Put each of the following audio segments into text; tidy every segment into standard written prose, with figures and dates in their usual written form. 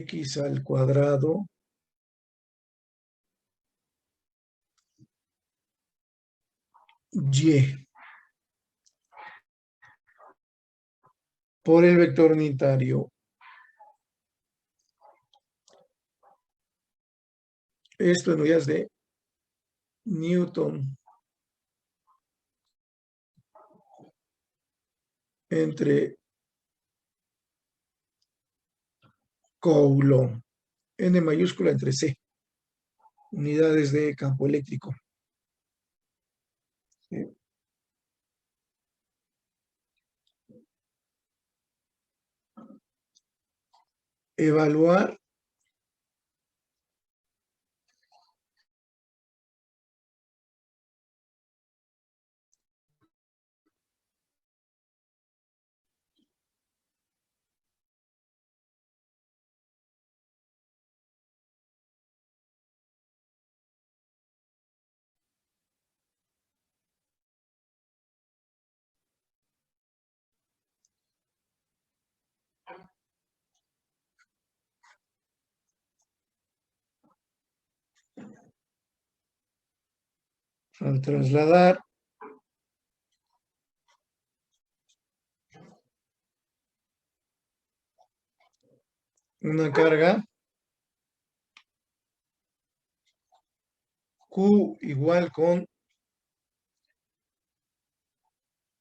X al cuadrado Y por el vector unitario. Esto en unidades de Newton entre Coulomb. N mayúscula entre C. Unidades de campo eléctrico. ¿Sí? Evaluar al trasladar una carga Q igual con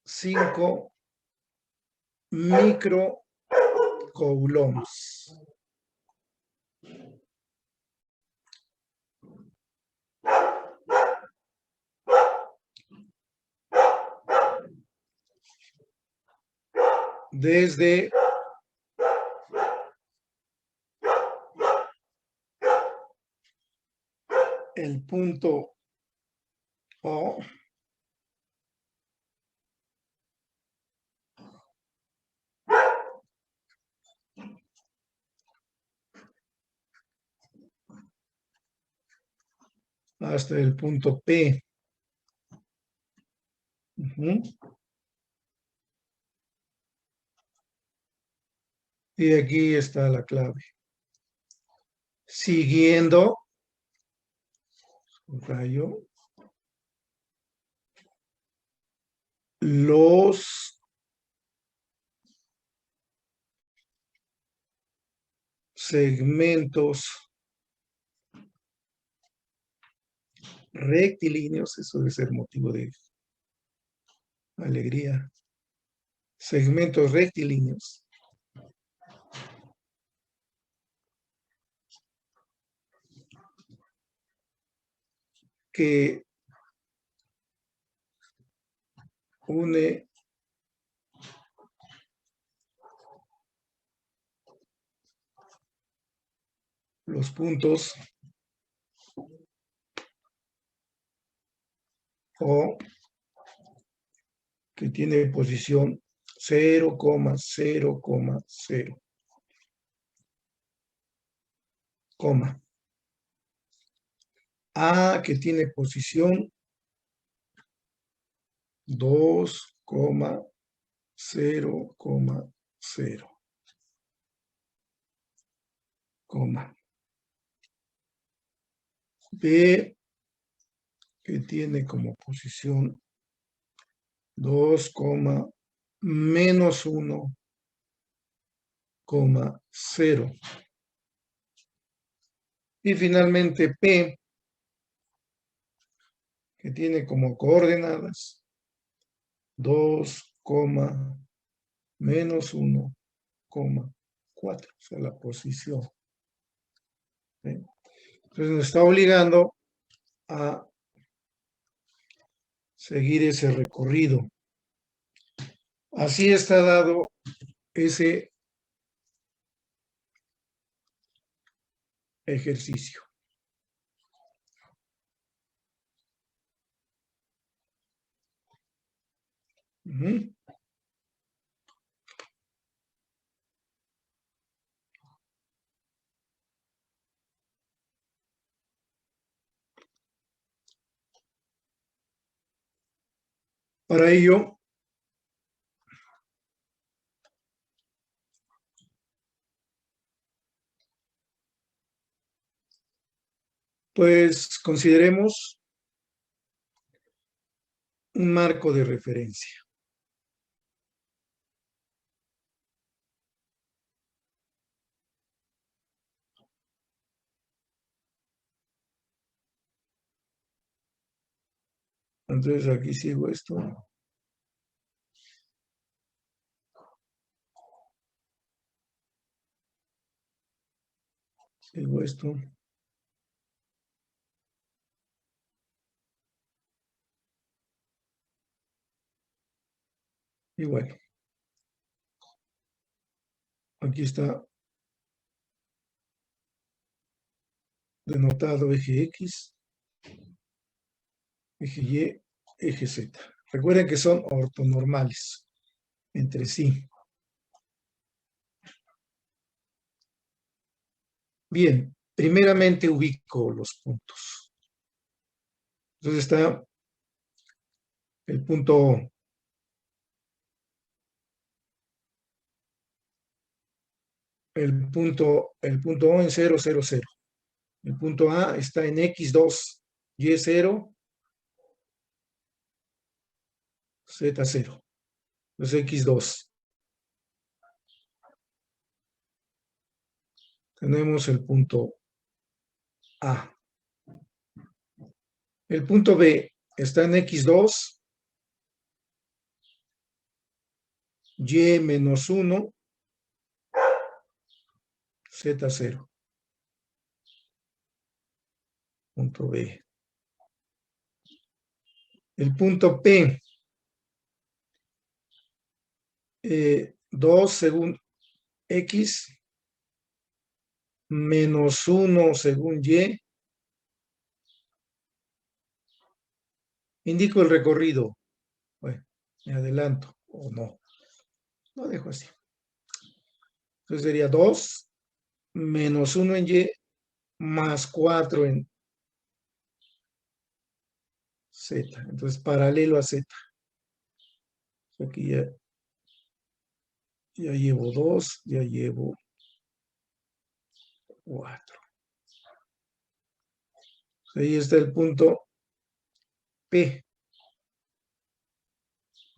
5 microcoulombs. Desde el punto O hasta el punto P. Y aquí está la clave. Siguiendo, rayo, los segmentos rectilíneos, eso debe ser motivo de alegría. Segmentos rectilíneos que une los puntos O que tiene posición 0,0,0, coma. A que tiene posición 2,0,0, coma. B que tiene como posición 2, menos 1,0. Y finalmente P, que tiene como coordenadas 2, menos 1,4, o sea, la posición. ¿Sí? Entonces nos está obligando a seguir ese recorrido. Así está dado ese ejercicio. Para ello, Pues consideremos un marco de referencia. Entonces aquí sigo esto. Sigo esto. Y bueno, aquí está denotado eje X, eje Y, eje Z. Recuerden que son ortonormales entre sí. Bien, primeramente ubico los puntos. Entonces está el punto O. El punto O en 0, 0, 0. El punto A está en X2, Y0, Z0. Entonces X2. Tenemos el punto A. El punto B está en X2, Y-1, Z0. Punto B. El punto P, 2 según X, -1 según Y. Indico el recorrido. Bueno, me adelanto o no. Lo dejo así. Entonces sería 2 menos 1 en Y más 4 en Z. Entonces paralelo a Z. Aquí ya llevo 2, ya llevo 4. Ahí está el punto P.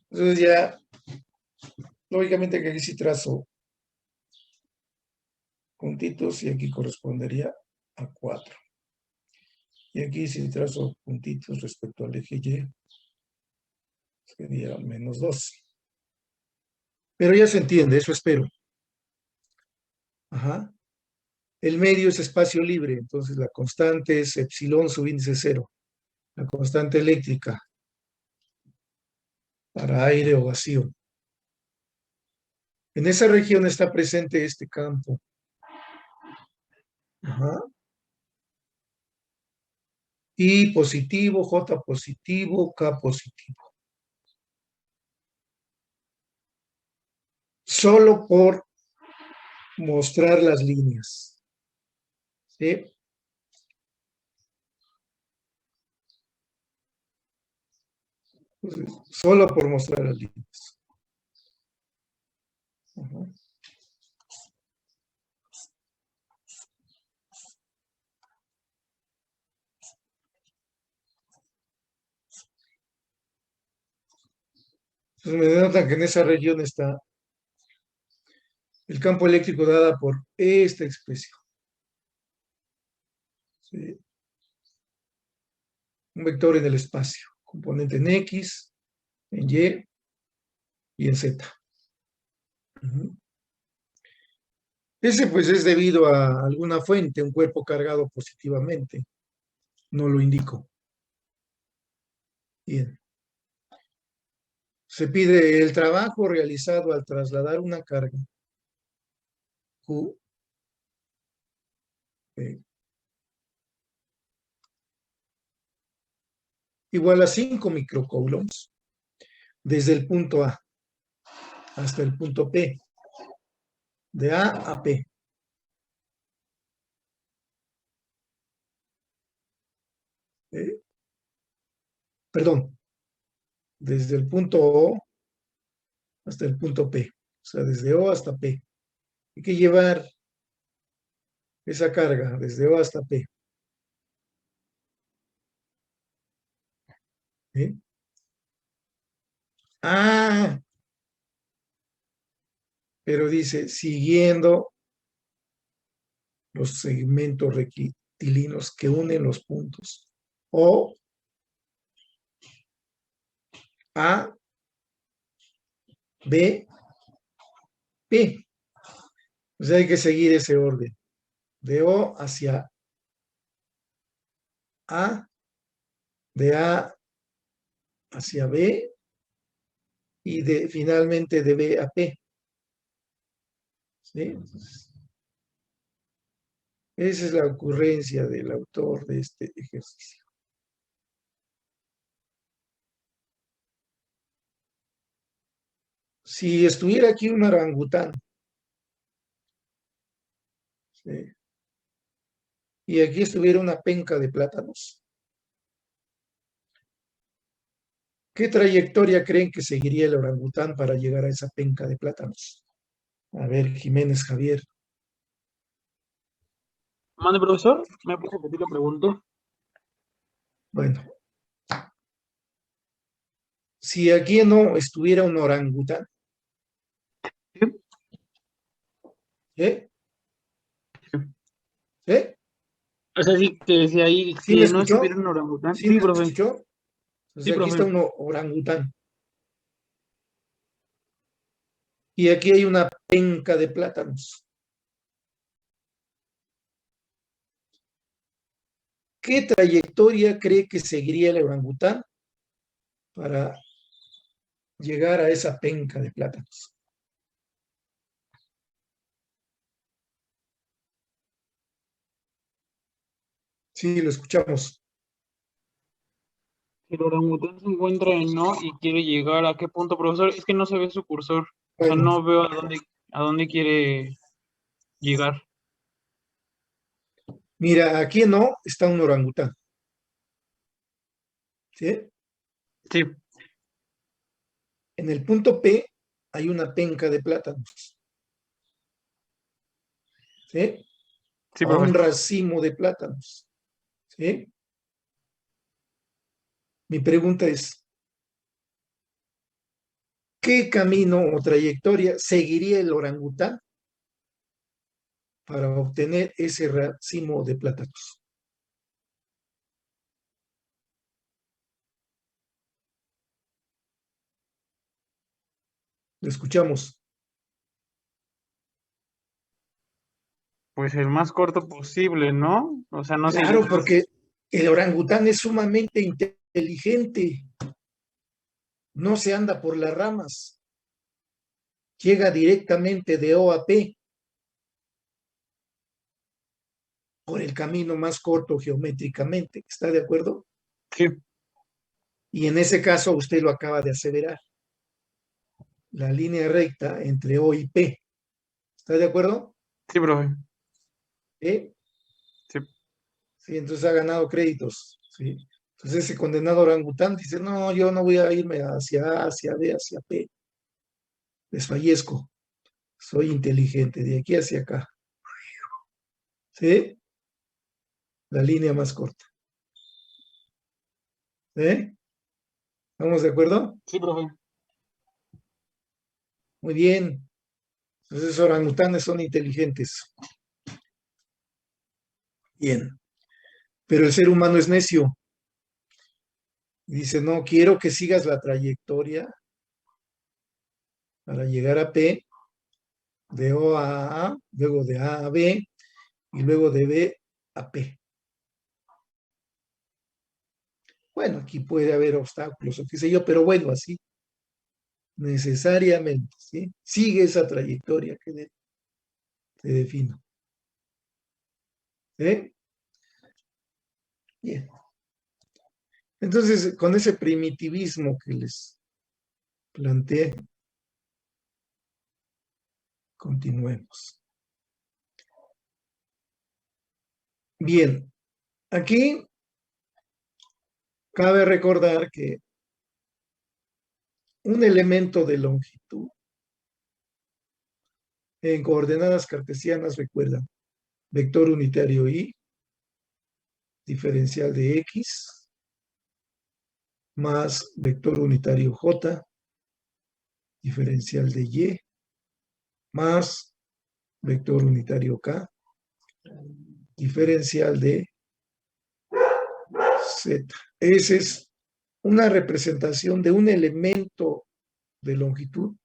Entonces ya, lógicamente que aquí sí trazo puntitos y aquí correspondería a 4. Y aquí si trazo puntitos respecto al eje Y, sería -2. Pero ya se entiende, eso espero. Ajá. El medio es espacio libre, entonces la constante es epsilon subíndice 0. La constante eléctrica para aire o vacío. En esa región está presente este campo. Ajá. I positivo, J positivo, K positivo. Solo por mostrar las líneas. ¿Sí? Entonces, solo por mostrar las líneas. Ajá. Entonces me denotan que en esa región está el campo eléctrico dada por esta expresión. ¿Sí? Un vector en el espacio, componente en X, en y en Z. Ese pues es debido a alguna fuente, un cuerpo cargado positivamente. No lo indico. Bien. Se pide el trabajo realizado al trasladar una carga Q igual a 5 microcoulombs desde el punto A hasta el punto P, de A a P. Perdón, desde el punto O hasta el punto P, o sea, desde O hasta P. Hay que llevar esa carga desde O hasta P. ¿sí? Ah, pero dice, siguiendo los segmentos rectilinos que unen los puntos. O A, B, P. O sea, hay que seguir ese orden. De O hacia A, de A hacia B y finalmente de B a P. ¿Sí? Esa es la ocurrencia del autor de este ejercicio. Si estuviera aquí un orangután, ¿sí? Y aquí estuviera una penca de plátanos, ¿qué trayectoria creen que seguiría el orangután para llegar a esa penca de plátanos? A ver, Jiménez Javier. Mande, profesor, ¿me puede repetir la pregunta? Bueno, si aquí no estuviera un orangután, Sí. ¿eh? Sí. ¿Eh? O sea, sí, que si ahí, ¿Sí me si no escuchó? estuviera un orangután. ¿Sí Sí, me profe. escuchó? Sí, Entonces aquí está profe. un orangután. Y aquí hay una penca de plátanos. ¿Qué trayectoria cree que seguiría el orangután para llegar a esa penca de plátanos? Sí, lo escuchamos. Si el orangután se encuentra en no y quiere llegar a qué punto, profesor, es que no se ve su cursor. O sea, Bueno, no veo a dónde quiere llegar. mira, aquí no está un orangután. ¿Sí? Sí, En el punto P hay una penca de plátanos. ¿Sí? sí, O un profe. racimo de plátanos. ¿Sí? Mi pregunta es, ¿qué camino o trayectoria seguiría el orangután para obtener ese racimo de plátanos? Lo escuchamos. Pues el más corto posible, ¿no? O sea, no Claro, seguir. porque el orangután es sumamente inteligente. No se anda por las ramas. Llega directamente de O a P por el camino más corto geométricamente. ¿Está de acuerdo? Sí, Y en ese caso usted lo acaba de aseverar. La línea recta entre O y P. ¿Está de acuerdo? sí, profe. ¿Eh? Sí. Sí, entonces ha ganado créditos. ¿Sí? Entonces ese condenado orangután dice, no, yo no voy a irme hacia A, hacia B, hacia P. Desfallezco. Soy inteligente, de aquí hacia acá. ¿Sí? La línea más corta. ¿Eh? ¿Estamos de acuerdo? Sí, profe. Muy bien. Entonces orangutanes son inteligentes. Bien. Pero el ser humano es necio. Dice, no, quiero que sigas la trayectoria para llegar a P, de O a A, luego de A a B y luego de B a P. Bueno, aquí puede haber obstáculos o qué sé yo, pero bueno, así necesariamente, ¿sí? Sigue esa trayectoria que te defino. ¿Sí? Bien. Entonces, con ese primitivismo que les planteé, continuemos. Bien, aquí cabe recordar que un elemento de longitud en coordenadas cartesianas, recuerda, vector unitario y, diferencial de x, más vector unitario J, diferencial de Y, más vector unitario K, diferencial de Z. Esa es una representación de un elemento de longitud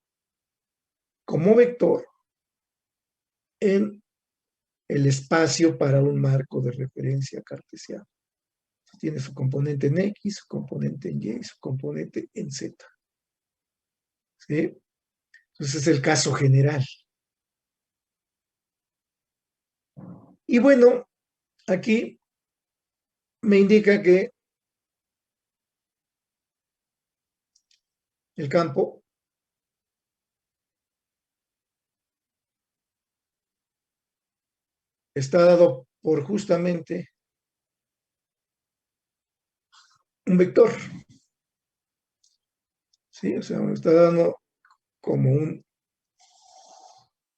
como vector en el espacio para un marco de referencia cartesiano. Tiene su componente en X, su componente en Y y su componente en Z. ¿Sí? Entonces es el caso general. Y bueno, aquí me indica que el campo está dado por justamente un vector. ¿Sí? O sea, me está dando como un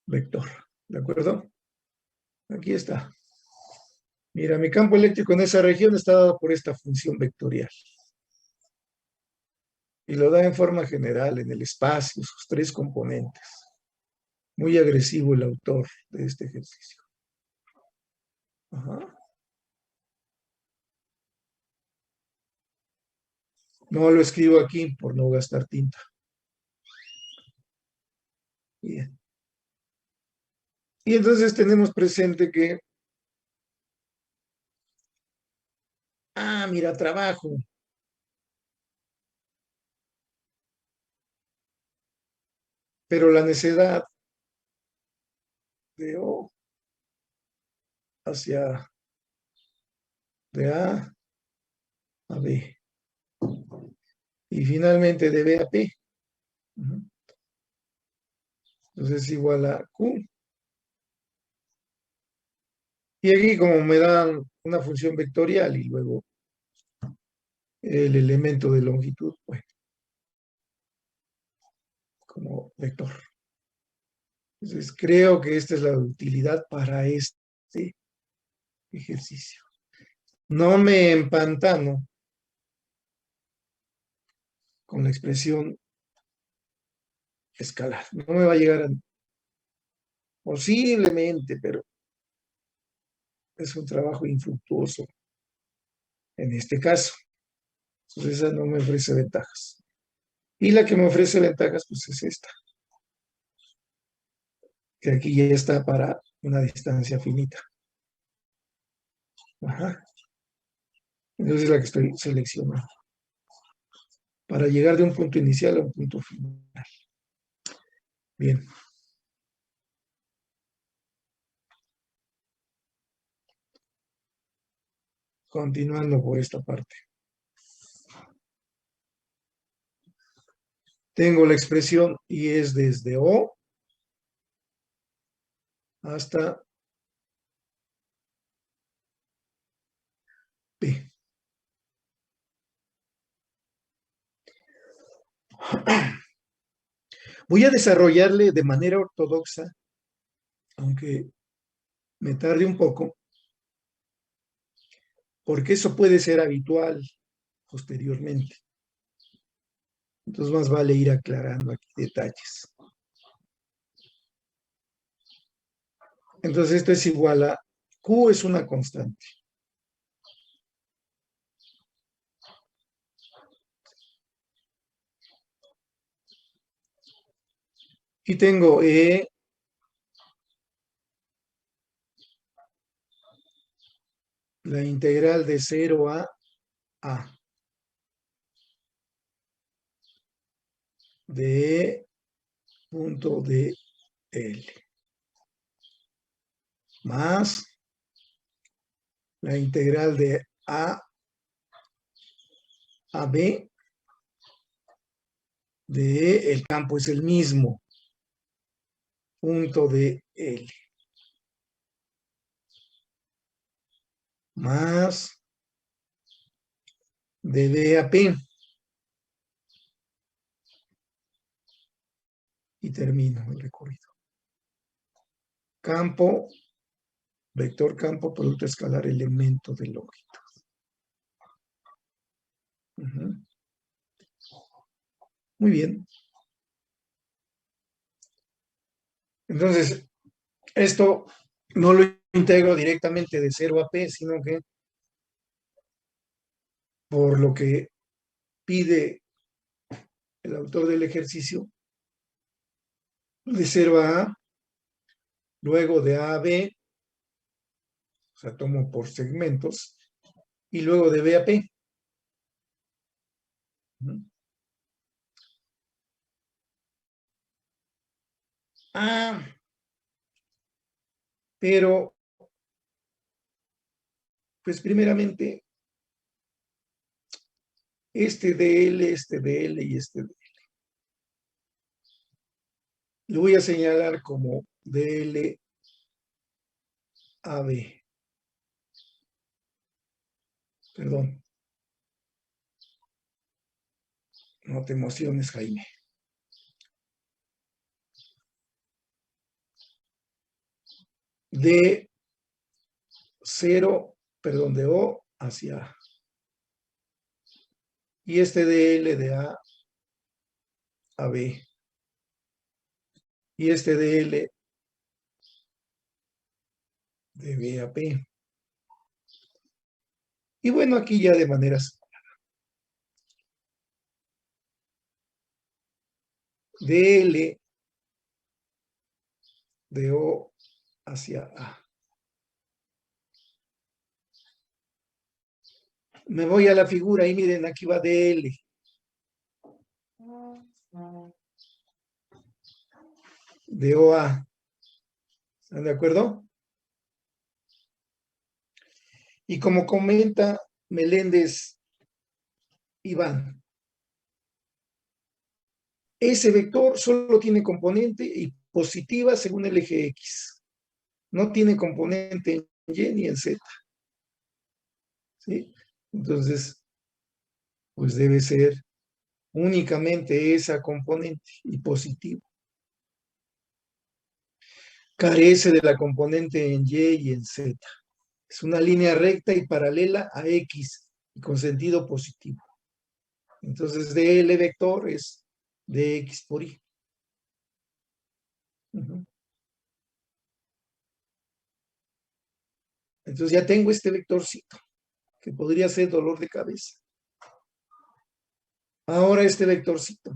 vector. ¿De acuerdo? Aquí está. Mira, mi campo eléctrico en esa región está dado por esta función vectorial. Y lo da en forma general, en el espacio, sus tres componentes. Muy agresivo el autor de este ejercicio. Ajá. No lo escribo aquí por no gastar tinta. Bien. Y entonces tenemos presente que, mira, trabajo. Pero la necedad de O hacia de A a B. Y finalmente de B a P. Entonces es igual a Q. Y aquí como me dan una función vectorial y luego el elemento de longitud, pues, como vector. Entonces creo que esta es la utilidad para este ejercicio. No me empantano con la expresión escalar. No me va a llegar a... Posiblemente, pero es un trabajo infructuoso en este caso. Entonces esa no me ofrece ventajas. Y la que me ofrece ventajas, pues es esta. Que aquí ya está para una distancia finita. Ajá. Entonces es la que estoy seleccionando. Para llegar de un punto inicial a un punto final. Bien. Continuando por esta parte. Tengo la expresión y es desde O hasta P. Voy a desarrollarle de manera ortodoxa, aunque me tarde un poco, porque eso puede ser habitual posteriormente. Entonces más vale ir aclarando aquí detalles. Entonces esto es igual a Q es una constante. Y tengo E la integral de 0 a A de E punto de L más la integral de A a B de E, el campo es el mismo, punto de L más de D a P y termino el recorrido. Campo, vector campo, producto escalar, elemento de longitud. Muy bien. Entonces, esto no lo integro directamente de 0 a P, sino que por lo que pide el autor del ejercicio, de 0 a A, luego de A a B, o sea, tomo por segmentos, y luego de B a P. Ah, pero, pues primeramente, este DL y este DL. Lo voy a señalar como DL AB. Perdón. No te emociones, Jaime. De 0, perdón, de O hacia A. Y este DL de A a B. Y este DL de B a P. Y bueno, aquí ya de maneras. DL de O hacia A. Me voy a la figura y miren, aquí va DL. De O a. ¿Están de acuerdo? Y como comenta Meléndez Iván, ese vector solo tiene componente y positiva según el eje X. No tiene componente en Y ni en Z. ¿Sí? Entonces, pues debe ser únicamente esa componente y positivo. Carece de la componente en Y y en Z. Es una línea recta y paralela a X y con sentido positivo. Entonces, DL vector es dx por Y. Entonces ya tengo este vectorcito, que podría ser dolor de cabeza. Ahora este vectorcito.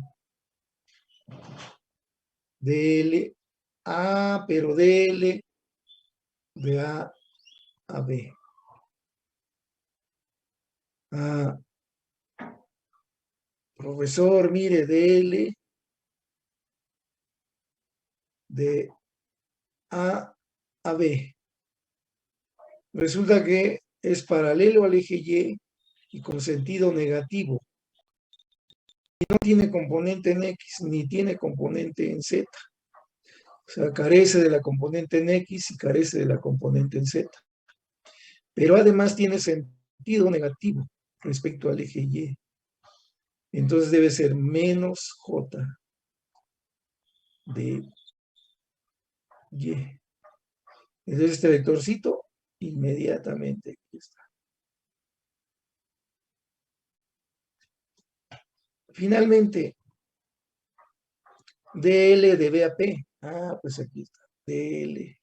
DL A, pero DL de A a B. Ah, profesor, mire, DL de A a B. Resulta que es paralelo al eje y con sentido negativo. Y no tiene componente en X ni tiene componente en Z. O sea, carece de la componente en X y carece de la componente en Z. Pero además tiene sentido negativo respecto al eje Y. Entonces debe ser menos J de Y. Entonces este vectorcito inmediatamente aquí está. Finalmente, DL de B a P. Ah, pues aquí está. DL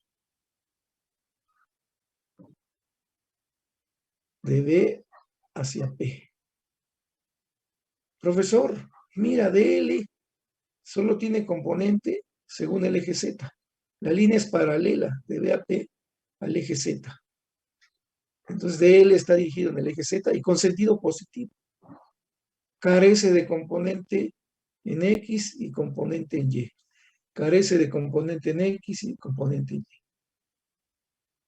de B hacia P. Profesor, mira, DL solo tiene componente según el eje Z. La línea es paralela de B a P al eje Z. Entonces DL está dirigido en el eje Z y con sentido positivo. Carece de componente en X y componente en Y. Carece de componente en X y componente en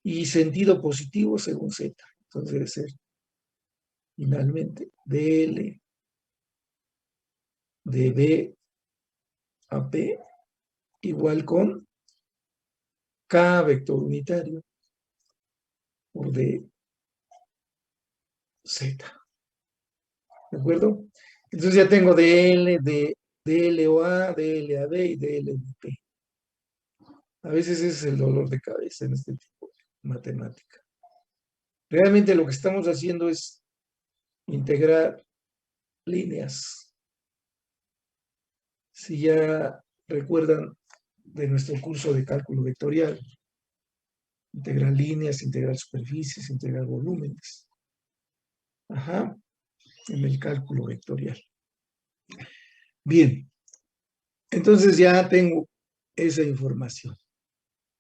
Y. Y sentido positivo según Z. Entonces debe ser finalmente DL de B a P igual con K vector unitario por D Z. ¿De acuerdo? Entonces ya tengo DL, de DLOA, DLAB y DLP. A veces ese es el dolor de cabeza en este tipo de matemática. Realmente lo que estamos haciendo es integrar líneas. Si ya recuerdan de nuestro curso de cálculo vectorial, integral líneas, integral superficies, integral volúmenes. Ajá, en el cálculo vectorial. Bien, entonces ya tengo esa información.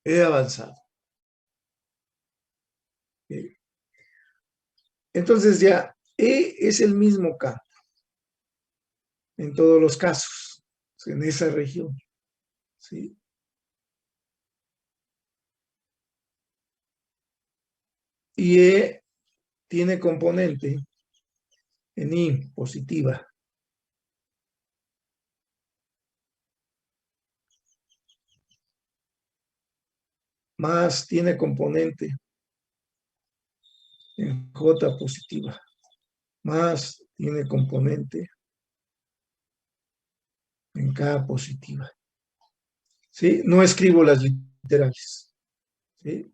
He avanzado. Bien. Entonces ya E es el mismo campo en todos los casos, en esa región. ¿Sí? Y E tiene componente en I positiva. Más tiene componente en J positiva. Más tiene componente en K positiva. ¿Sí? No escribo las literales. ¿Sí?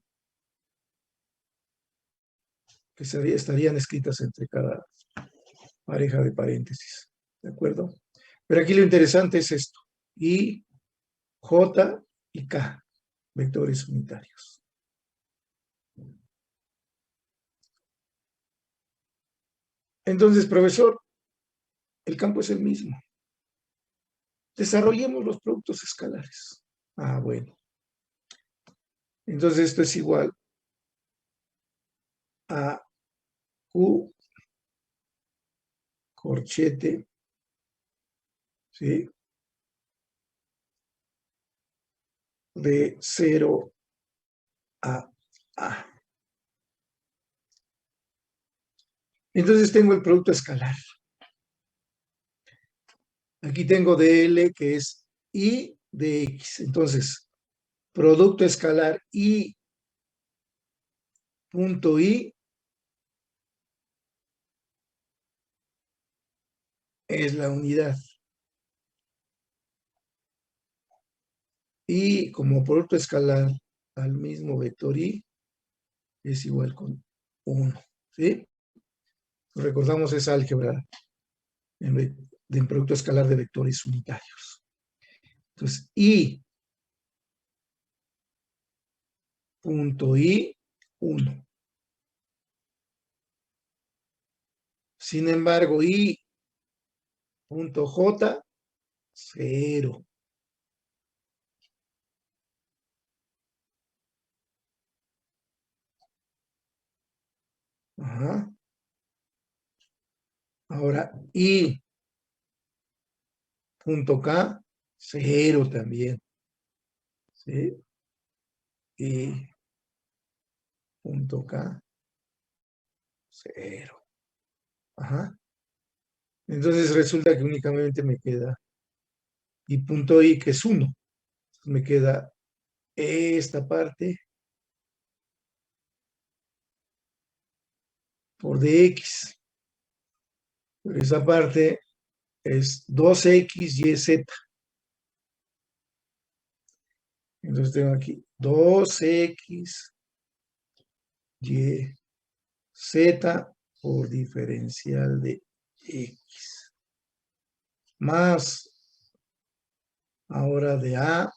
Que estarían escritas entre cada pareja de paréntesis. ¿De acuerdo? Pero aquí lo interesante es esto. I, J y K, vectores unitarios. Entonces, profesor, el campo es el mismo. Desarrollemos los productos escalares. Ah, bueno. Entonces esto es igual a Q corchete, ¿sí? De 0 a A. Entonces tengo el producto escalar. Aquí tengo dl, que es I de X. Entonces, producto escalar I punto I es la unidad. Y como producto escalar al mismo vector I es igual con 1. ¿Sí? Recordamos esa álgebra en producto escalar de vectores unitarios. Entonces, I punto I, 1. Sin embargo, I punto J, 0. Ajá. Ahora, I punto K, 0 también. ¿Sí? I punto K, 0. Ajá. Entonces resulta que únicamente me queda I punto I, que es 1. Me queda esta parte por dx. Pero esa parte es 2x, y, z. Entonces tengo aquí 2x, y, z por diferencial de x. Más ahora de A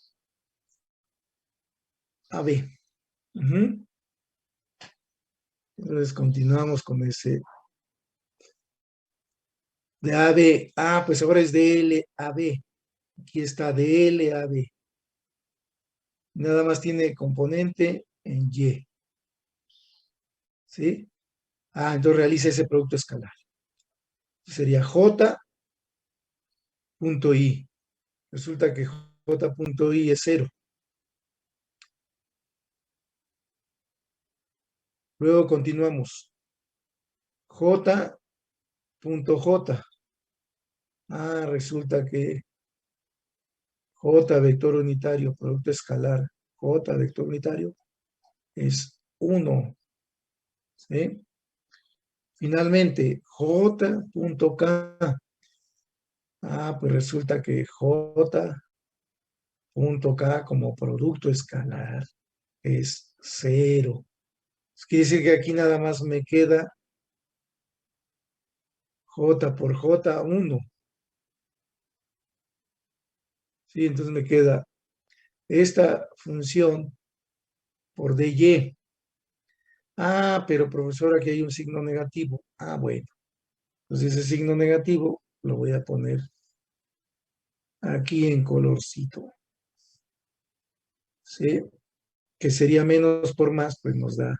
a B. Ujú. Entonces continuamos con ese de A a B. Ah, pues ahora es de L a B. Aquí está de L a B. Nada más tiene componente en Y. ¿Sí? Ah, entonces realiza ese producto escalar. Sería J punto I. Resulta que J punto I es 0. Luego continuamos. J punto J. Ah, resulta que J vector unitario, producto escalar, J vector unitario es 1. ¿Sí? Finalmente, J punto K. Ah, pues resulta que J punto K como producto escalar es 0. Quiere decir que aquí nada más me queda J por J, 1. ¿sí? Entonces me queda esta función por dy. Ah, pero profesor, aquí hay un signo negativo. Ah, bueno. Entonces ese signo negativo lo voy a poner aquí en colorcito. ¿Sí? Que sería menos por más, pues nos da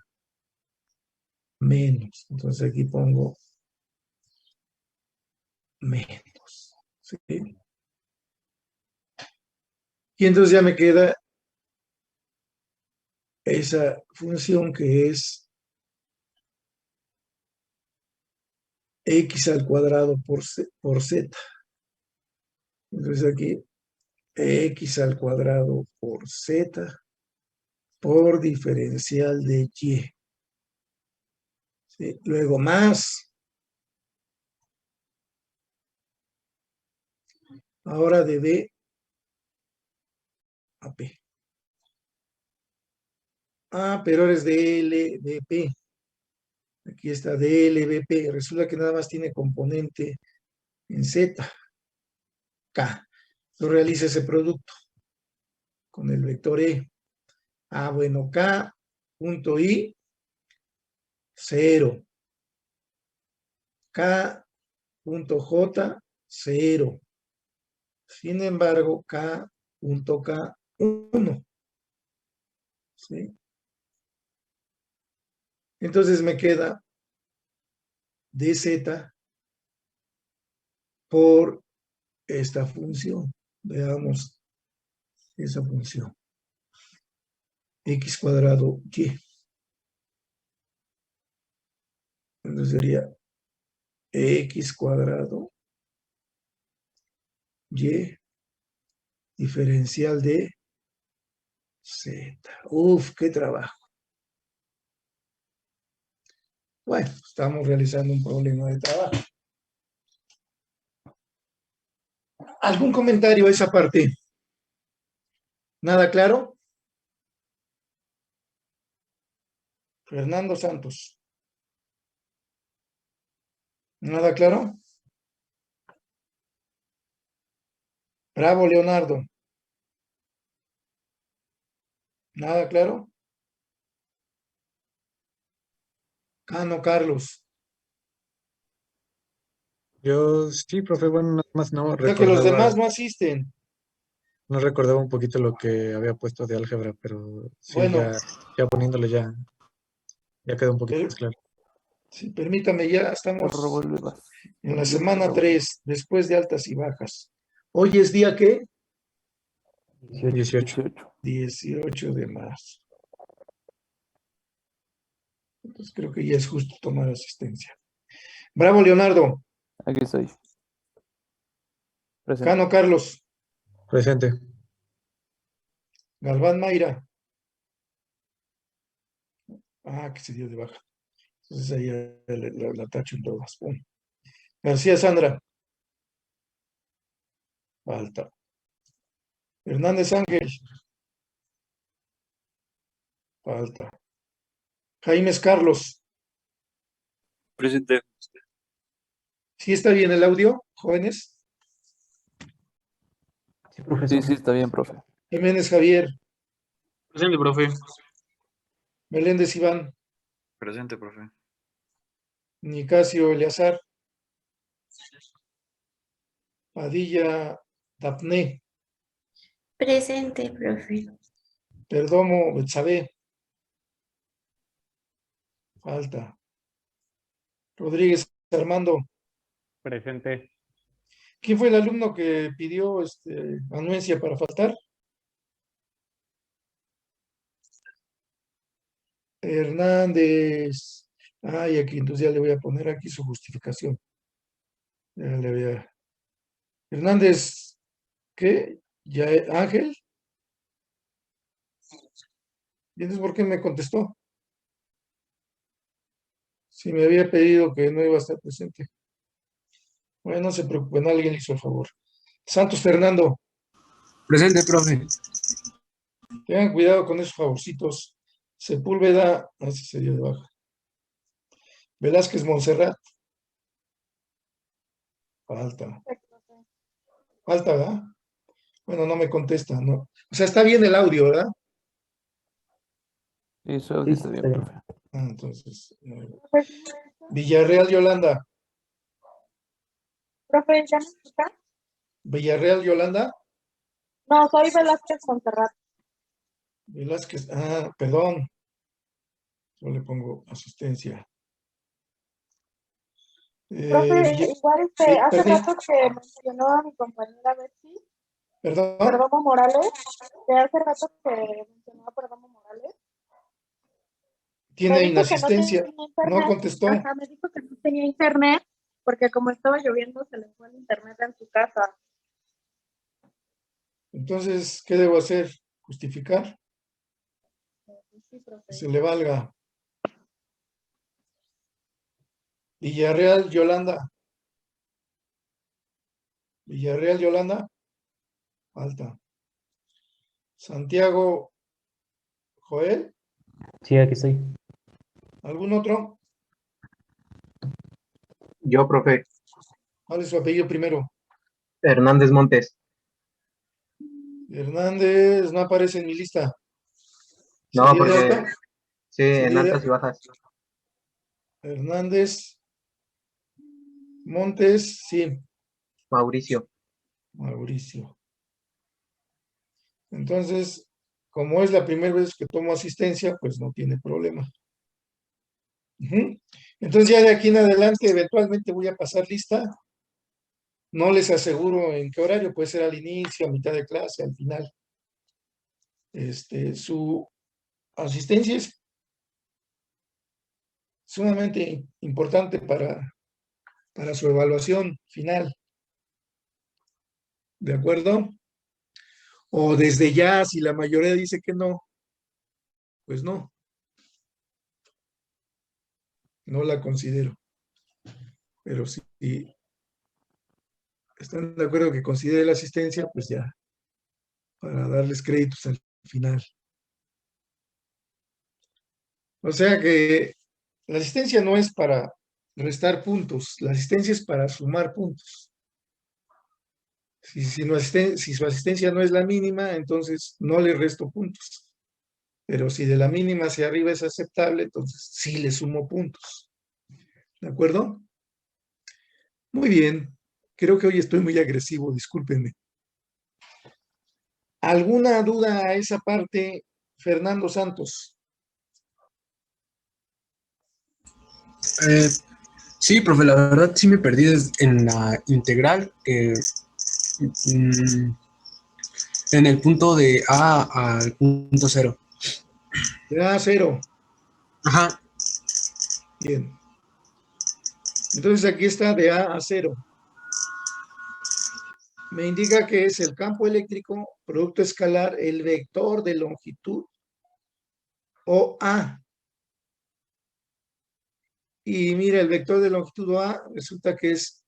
menos. Entonces aquí pongo menos. ¿Sí? Y entonces ya me queda esa función que es x al cuadrado por z. Entonces aquí x al cuadrado por z por diferencial de y. ¿Sí? Luego más. Ahora de b a p. Ah, pero ahora es de LBP. Aquí está DLBP. Resulta que nada más tiene componente en Z, K. Lo realiza ese producto con el vector E. Ah, bueno, K punto I, 0. K punto J, 0. Sin embargo, K punto K, 1. ¿Sí? Entonces me queda dz por esta función. Veamos esa función. X cuadrado y. Entonces sería x cuadrado y diferencial de z. Uf, qué trabajo. Bueno, estamos realizando un problema de trabajo. ¿Algún comentario a esa parte? ¿Nada claro? Fernando Santos. ¿Nada claro? Bravo, Leonardo. ¿Nada claro? Cano Carlos. Yo sí, profe, bueno, nada más O sea que los demás no asisten. no recordaba un poquito lo que había puesto de álgebra, pero sí, Bueno, ya poniéndole ya quedó un poquito más claro. sí, permítame, ya estamos en la semana 3, después de altas y bajas. Hoy es día, ¿qué? 18. 18 de marzo. Entonces creo que ya es justo tomar asistencia. Bravo, Leonardo. Aquí estoy. Presente. Cano Carlos. Presente. Galván Mayra. Ah, que se dio de baja. Entonces ahí la tacho en todas. Pum. García Sandra. Falta. Hernández Ángel. Falta. Jaimes Carlos. Presente. ¿Sí está bien el audio, jóvenes? Sí, profesor. Sí, está bien, profe. Jiménez Javier. Presente, profe. Meléndez Iván. Presente, profe. Nicasio Eleazar. Padilla Dapné. Presente, profe. Perdomo Betsabe. Falta. Rodríguez Armando. Presente. ¿Quién fue el alumno que pidió anuencia para faltar? Hernández. Ay, aquí, entonces ya le voy a poner aquí su justificación. Ya le voy a... Hernández, ¿qué? ¿Ya Ángel? ¿Y entonces por qué me contestó? Si me había pedido que no iba a estar presente. Bueno, no se preocupen, alguien le hizo el favor. Santos Fernando, Presente, profe. tengan cuidado con esos favorcitos. Sepúlveda, ese se dio de baja. Velázquez Montserrat. Falta. Falta, ¿verdad? Bueno, no me contesta, ¿no? O sea, está bien el audio, ¿verdad? Eso Sí, está bien, está bien. profe. Entonces, Villarreal, Yolanda. Profe, ¿ya me escucha? Villarreal, Yolanda. No, soy Velázquez Montserrat. Velázquez, perdón. Yo le pongo asistencia. Profe, igual sí, hace perdón, rato que mencionó a mi compañera Betsy, perdón. Perdomo Morales, que hace rato que mencionó a Perdomo Morales. Tiene Me dijo que no inasistencia. tenía No internet. contestó. Ajá, me dijo que no tenía internet, porque como estaba lloviendo se le fue el internet en su casa. Entonces, ¿qué debo hacer? ¿Justificar? Sí, profe. Que se le valga. Villarreal, Yolanda. Villarreal, Yolanda. Falta. Santiago, Joel. Sí, aquí estoy. ¿Algún otro? Yo, profe, ¿Cuál es su apellido primero? Hernández Montes. Hernández, no aparece en mi lista. No, ¿Sería de porque alta? sí, en ¿Sería de altas y bajas. Hernández, Montes, sí, Mauricio. Mauricio. Entonces, como es la primera vez que tomo asistencia, pues no tiene problema. Entonces ya de aquí en adelante eventualmente voy a pasar lista. No les aseguro en qué horario, puede ser al inicio, a mitad de clase, al final. Su asistencia es sumamente importante para su evaluación final. ¿De acuerdo? O desde ya, si la mayoría dice que no, pues no. No la considero. Pero si están de acuerdo que considere la asistencia, pues ya, para darles créditos al final. O sea que la asistencia no es para restar puntos, la asistencia es para sumar puntos. Si su asistencia no es la mínima, entonces no le resto puntos. Pero si de la mínima hacia arriba es aceptable, entonces sí le sumo puntos. ¿De acuerdo? Muy bien. Creo que hoy estoy muy agresivo, discúlpenme. ¿Alguna duda a esa parte, Fernando Santos? Sí, profe, la verdad sí me perdí en la integral, en el punto de A al punto cero. De A a 0. Ajá, Bien. Entonces aquí está de A a 0. Me indica que es el campo eléctrico, producto escalar, el vector de longitud, OA. Y mira, el vector de longitud OA resulta que es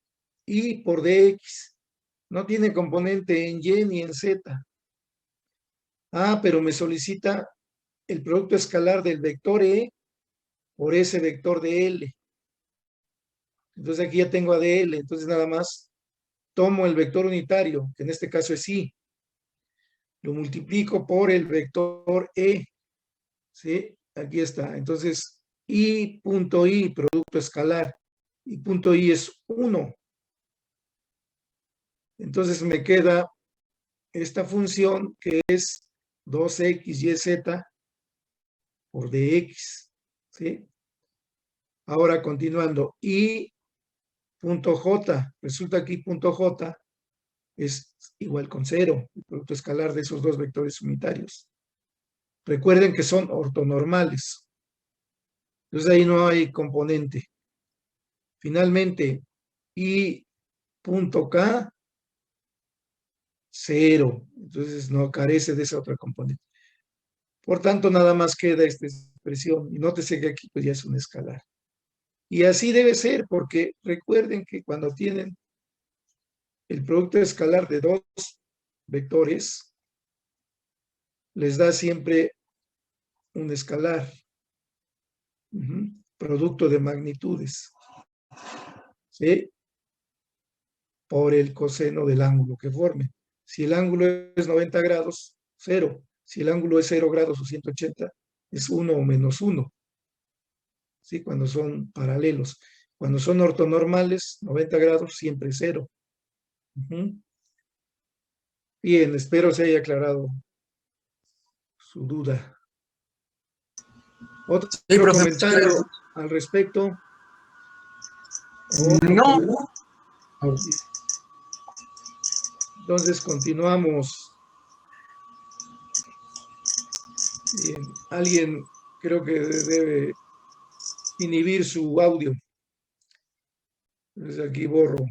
I por DX. No tiene componente en Y ni en Z. Pero me solicita el producto escalar del vector E por ese vector de L. Entonces aquí ya tengo a DL, entonces nada más tomo el vector unitario, que en este caso es I, lo multiplico por el vector E, ¿sí? Aquí está, entonces I punto I, producto escalar, y punto I es 1. Entonces me queda esta función que es 2xyz por dx, ¿sí? Ahora continuando, I punto J, resulta que I punto J es igual con 0, el producto escalar de esos dos vectores unitarios. Recuerden que son ortonormales. Entonces ahí no hay componente. Finalmente, I punto K, 0. Entonces no carece de esa otra componente. Por tanto, nada más queda esta expresión. Y nótese que aquí pues ya es un escalar. Y así debe ser, porque recuerden que cuando tienen el producto escalar de dos vectores, les da siempre un escalar. Producto de magnitudes. ¿Sí? Por el coseno del ángulo que forme. Si el ángulo es 90 grados, 0. Si el ángulo es 0 grados o 180, es 1 o menos 1. ¿Sí? Cuando son paralelos. Cuando son ortonormales, 90 grados, siempre 0. Bien, espero se haya aclarado su duda. ¿Otro Sí, profe. comentario al respecto? No. Entonces continuamos. Bien, alguien creo que debe inhibir su audio. Entonces aquí borro.